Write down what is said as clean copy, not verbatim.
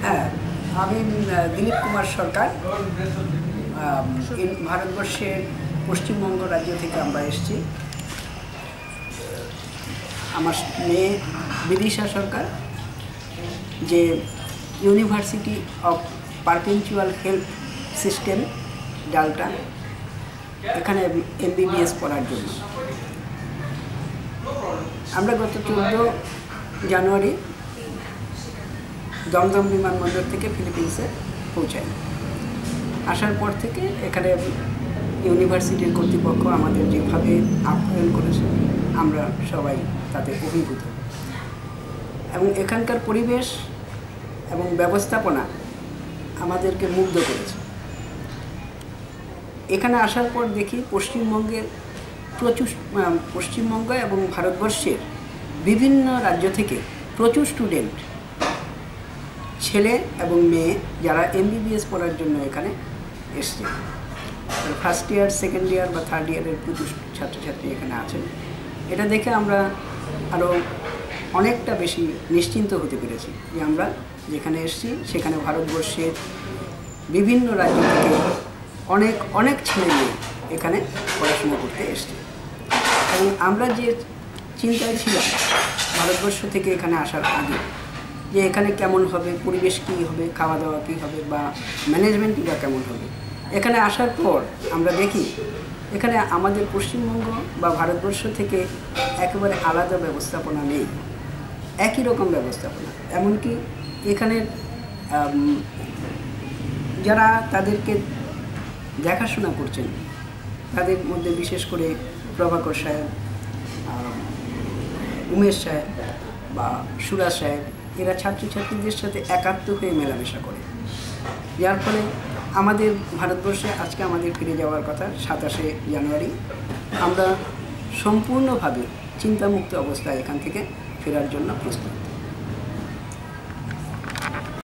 হ্যাঁ, আমি দিলীপ কুমার সরকার। ভারতবর্ষের পশ্চিমবঙ্গ রাজ্য থেকে আমরা এসেছি। আমার মেয়ে বিদিশা সরকার, যে university of perpetual health system ডালটা, এখানে MBBS পড়ার জন্য আমরা গত 14 জানুয়ারি দমদম বিমানবন্দর থেকে ফিলিপিন্সে পৌঁছাই। আসার পর থেকে এখানে ইউনিভার্সিটির কর্তৃপক্ষ আমাদের যেভাবে আপ্যায়ন করেছে আমরা সবাই তাতে অভিভূত, এবং এখানকার পরিবেশ এবং ব্যবস্থাপনা আমাদেরকে মুগ্ধ করেছে। এখানে আসার পর দেখি পশ্চিমবঙ্গ এবং ভারতবর্ষের বিভিন্ন রাজ্য থেকে প্রচুর স্টুডেন্ট, ছেলে এবং মেয়ে, যারা MBBS পড়ার জন্য এখানে এসছে। ফার্স্ট ইয়ার, সেকেন্ড ইয়ার বা থার্ড ইয়ারের প্রচুর ছাত্রছাত্রী এখানে আছেন। এটা দেখে আমরা আরও অনেকটা বেশি নিশ্চিন্ত হতে পেরেছি যে আমরা যেখানে এসেছি সেখানে ভারতবর্ষের বিভিন্ন রাজ্য থেকে অনেক ছেলে মেয়ে এখানে পড়াশোনা করতে এসছে। এবং আমরা যে চিন্তায় ছিলাম ভারতবর্ষ থেকে এখানে আসার আগে, যে এখানে কেমন হবে, পরিবেশ কী হবে, খাওয়া দাওয়া কী হবে, বা ম্যানেজমেন্টই বা কেমন হবে, এখানে আসার পর আমরা দেখি এখানে আমাদের পশ্চিমবঙ্গ বা ভারতবর্ষ থেকে একেবারে আলাদা ব্যবস্থাপনা নেই, একই রকম ব্যবস্থাপনা। এমনকি এখানের যারা তাদেরকে দেখাশোনা করছেন তাদের মধ্যে বিশেষ করে প্রভাকর সাহেব, উমেশ সাহেব বা সুরাজ সাহেব, এরা ছাত্রছাত্রীদের সাথে একাত্ম হয়ে মেলামেশা করে, যার ফলে আমাদের ভারতবর্ষে আজকে আমাদের ফিরে যাওয়ার কথা 27শে জানুয়ারি। আমরা সম্পূর্ণভাবে চিন্তামুক্ত অবস্থায় এখান থেকে ফেরার জন্য প্রস্তুত।